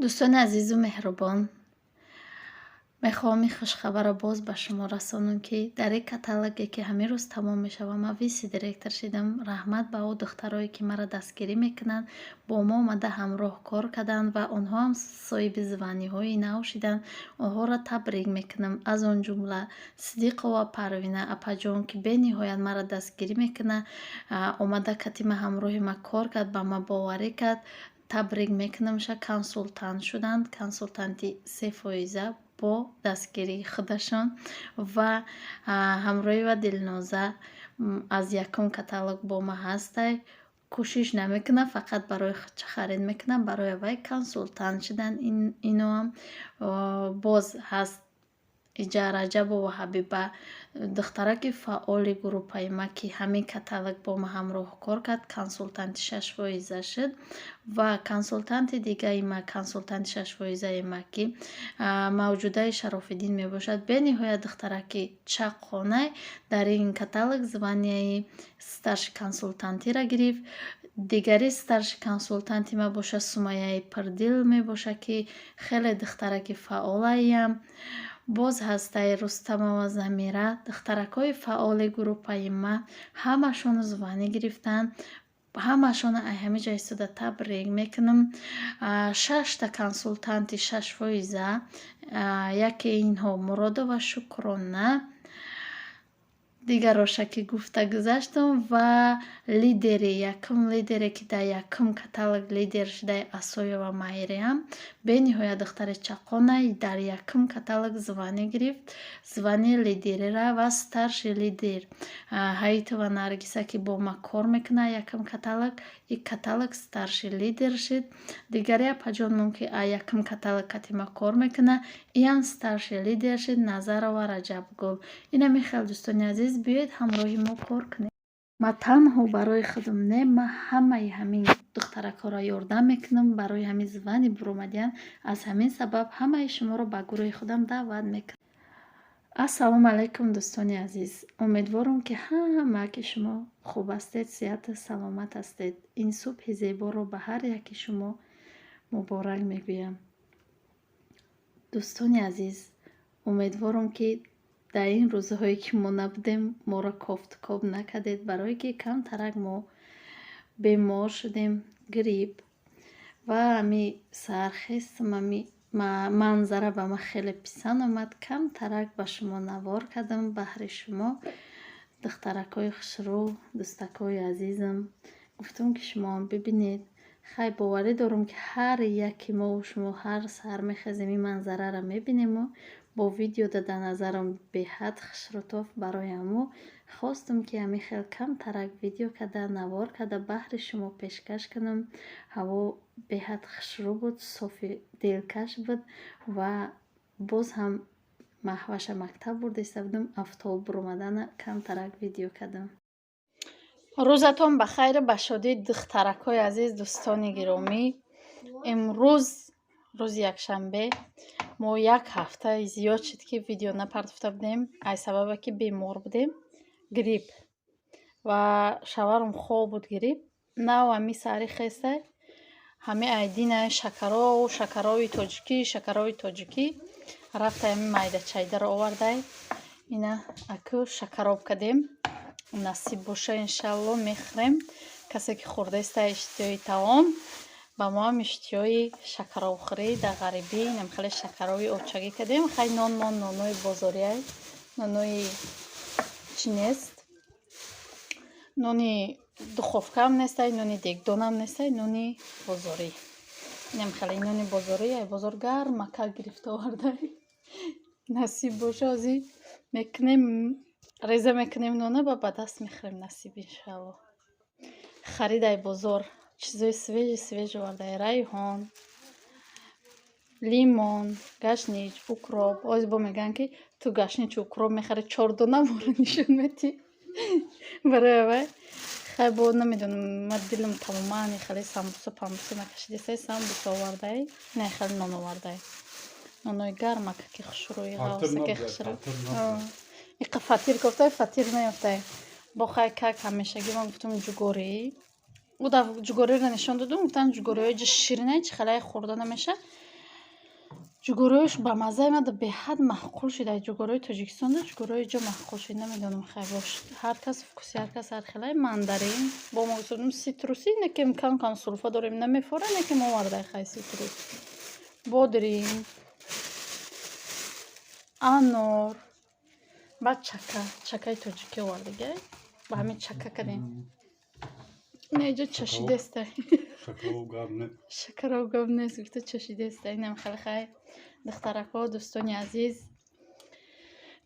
دوستان عزیز و مهربان، میخواهم این خوشخبر را باز به شما رسانم که در یک کاتالوگی که همین روز تمام میشه و ما ویسی دیرکتر شدم. رحمت به او دخترایی که مرا دستگیری میکنن، با ما آمده همراه کار کردن و آنها هم صاحب زبانی های نو شدن. آنها را تبریک میکنم، از آن جمله صدیق و پروینه اپاجان که به نهایت مرا دستگیری میکنه. آمده کتیم همراه ما کار کرد، به ما باوری کرد. تبریک میکنم. کنسولتانت شدند، کنسولتانتی 3% با دستگیری خودشان و همراهی و دلنازه از یکم کاتالوگ با ما هسته. کوشش نمیکنه، فقط برای خودش خرید میکنه. برای وی کنسولتانت شدن اینو هم باز هست. رجب و حبیبه دخترک فعال گروه ما که همین کاتالوگ با ما همراه کار کرد، کنسولتانت 6% شد. و کنسولتانت دیگه ما، کنسولتانت 6% ما که موجوده شرافالدین می باشد. به نهایت دخترک چاقخانه در این کاتالوگ زبانی ستارش کنسولتانتی را گرفت. دیگری ستارش کنسولتانتی ما باشه سمیه پردیل می باشه که خیلی دخترک فعاله. باز هسته رستم و زمیره دخترکای فعال گروه ما همشون زبانی گرفتن. همشون همه جای ایستاده تبریک میکنم. 6 تا کنسولتانتی 6%، یکی اینها مراد و شکرانه دیگر روشه که گفته گذاشتم و لیدری یکم لیدری که در یکم کاتالوگ لیدر شده اسویا و مایری هم به نهایت دختر چاقانه در یکم کاتالوگ زبانی گرفت، زبانی لیدری را و ستارش لیدر حیات و نرگیسه که با ما کار میکنه یکم کاتالوگ، یک کاتالوگ ستارش لیدر شد. دیگری پجانم که یکم کاتالوگ کتی ما کار میکنه این ستارش لیدر شد، نظر و رجب گل. این میخواد دوستان عزیز بیاید همراهی ما کار کنید. ما تنها برای خودم نه، ما همه همین دخترکا را یاردم میکنم برای همین زبانی برومدین. از همین سبب همه شما را به گروه خودم دعوت میکنم. السلام علیکم دوستان عزیز، امیدوارم که همه که شما خوب هستید، صحت سلامت هستید. این صبح زیبا رو به هر یکی شما مبارک میگویم. دوستان عزیز، امیدوارم که در این روزهایی که ما نبودیم ما را کافتکاب نکردید، برای که کم ترک ما بیمار شدیم، گریپ و همی سرخیستم. همی منظره به ما خیلی پسند آمد. کم ترک به شما نوار کردم بهر شما دخترکای خوشرو، دوستکای عزیزم. گفتم که شما هم ببینید. خیلی باوری دارم که هر یکی ما و شما هر سر میخزیم این منظره را میبینیم و با ویدیو داده نظرم به حد خوشروتاف. برای همو خواستم که همی خیلی کم ترک ویدیو کده نوار کده بهر شما پیشکش کنم. هوا به حد خوشرو بود، صافی دلکش بود و باز هم محوش مکتب برده بودم، افتاب برومدن کم ترک ویدیو کدم. روزتون بخیر. به شادی دخترکای عزیز، دوستان گرامی، امروز روز یکشنبه ما یک هفته زیاد شد که ویدیو نپرداخته بودیم، ای سبب که بیمار بودیم، گریپ و شوهرم خواب بود. گریپ نه همی سری خسته، همه ایدین شکرها و شکرهای تاجیکی رفته همی مایده چایده رو آورده. اینا اکو شکراب کردیم، نصیب باشه انشالله میخوریم. کسی که خورده است اشتیای طعام، با ما هم اشتیای شکراب خوری در غریبی نمیخواد شکرابی آچگی کردیم. خیلی نانوی بازاری، نانوی چی نیست، نانی دخوفکه هم نیست، نانی دیگدان هم نیست، نانی بازاری. نمیخواد نانی بازاری، بازار گرم مکل گرفته آورده. نصیب باشه ازی میکنیم، ریزه میکنیم نونه با دست میخوریم نصیب انشالله. خریده بازار چیزای سویج آورده، ریحان، لیمون، گشنیج، اوکراپ. از با میگن که تو گشنیج اوکراپ میخری 4 دونه مورو نشون میدی برای وای. خیلی با نمیدونم، من دلم تماما خیلی سامبوسه نکشیده. سامبوسه آورده، نه خیلی نان آورده، نانوی گرم که خشروی غواسته که خشرو ایقا فطیر گفته، فطیر نیفته با خیلی کک همیشگی. من گفتم جگوری او در جگوری را نشان دادم، گفتن جگوری های شیرینه چه خلای خورده نمیشه. جگوریش با مزه من به حد معقول شده. جگوری تاجیکستان ده جگوری جا معقول شده، نمیدونم خیلی باش هر کس فکوسی هر کس هر خلای مندرین با ما گفتم سیتروسی نکیم کم کم سولفا داریم نمیفوره نکیم آورده خیلی سیتروس بودریم انور بعد چکای تاجیکی آوردگی با همین چکه کردیم نه اینجا چشیده است شکر و گاب نیست گفته چشیده است. اینم خیلی خیلی دخترک ها دوستانی عزیز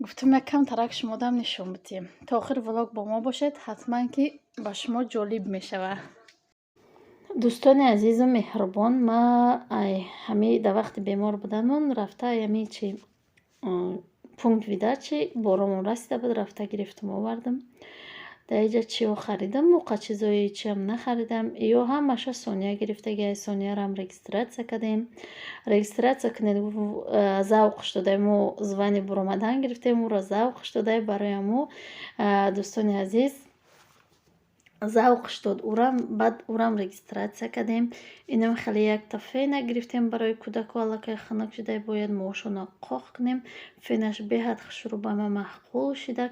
گفتم یک کم ترک شما دم نشون بدیم تا آخر ولاگ با ما باشید حتما که با شما جالب می شود. دوستان عزیز و مهربان ما همه در وقت بیمار بودنمون رفته یمی چی پونکت ویده چی بارمون رسیده بود رفته گرفتم آوردم در اینجا چی ها خریدم موقع چیزایی چی هم نخریدم یا هم مشه سونیا گرفته گه سونیا را هم رگستراتسا کردیم رگستراتسا کنید زوقش داده مو زوانی برامدن گرفتیم او را زوقش داده برای مو دوستان عزیز زوقش داد بعد اورم رگستراتسا کردیم اینم خیلی یک تا فین گرفتیم برای کودک و علاقه خنک شده باید موشونا قاق کنیم فینش بهت خشرو با ما محقول شدک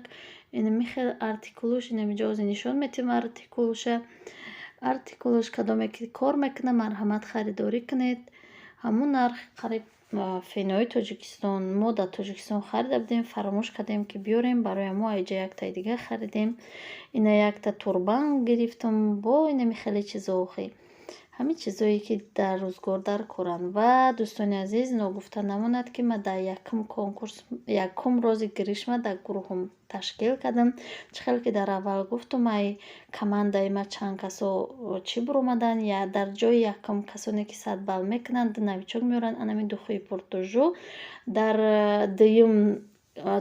اینم خیلی ارتیکولوش اینم جازی نشون میتیم ارتیکولوش کدامی که کار میکنه مرحمت خریداری کنید همون نرخ قریب فینای تاجیکستان ما در تاجیکستان خریده بودیم فراموش کردیم که بیاریم برای ما اینجا یک تا دیگه خریدیم اینا یک تا توربان گرفتم با اینم خیلی چیزا همین چیزایی که در روزگار در کورن و دوستان عزیز نگفته نماند که من در یکم کنکورس یکم روز گریشم در گروهم تشکیل کردم چخیل که در اول گفتم ای کمانده ما چند کسا چی برامدن یا در جای یکم کسانی که 100 بال میکنن در نویچوک میارن انمی دوخوی پورتوژو در دیم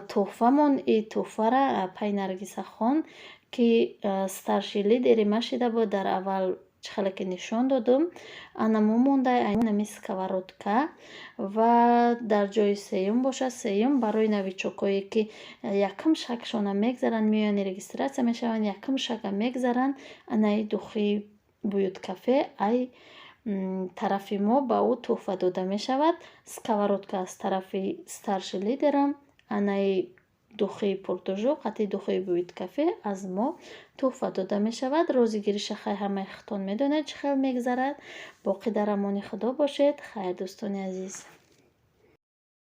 توفه من ای توفه را پای نرگیس خان که ستارشی لیدری ما شده بود در اول چخیلی که نشان دادم انمو مونده اینمی سکواراتکا و در جای سیم باشه سیم برای نویچوکایی که یکم شکشانه میگذارن میان رگستراتسا میشون یکم شک میگذارن انای دوخی بیوت کافه ای طرفی ما با او توفه داده میشود سکواراتکا از طرفی ستارشی لیدرم انای دوخی پورتوژو قطعی دوخی بیوت کافه از ما توفه داده می شود. روزی گیریش خیلی همه اختون می دونه چه خیلی میگذرد. باقی در امان خدا باشید. خیر دوستان عزیز.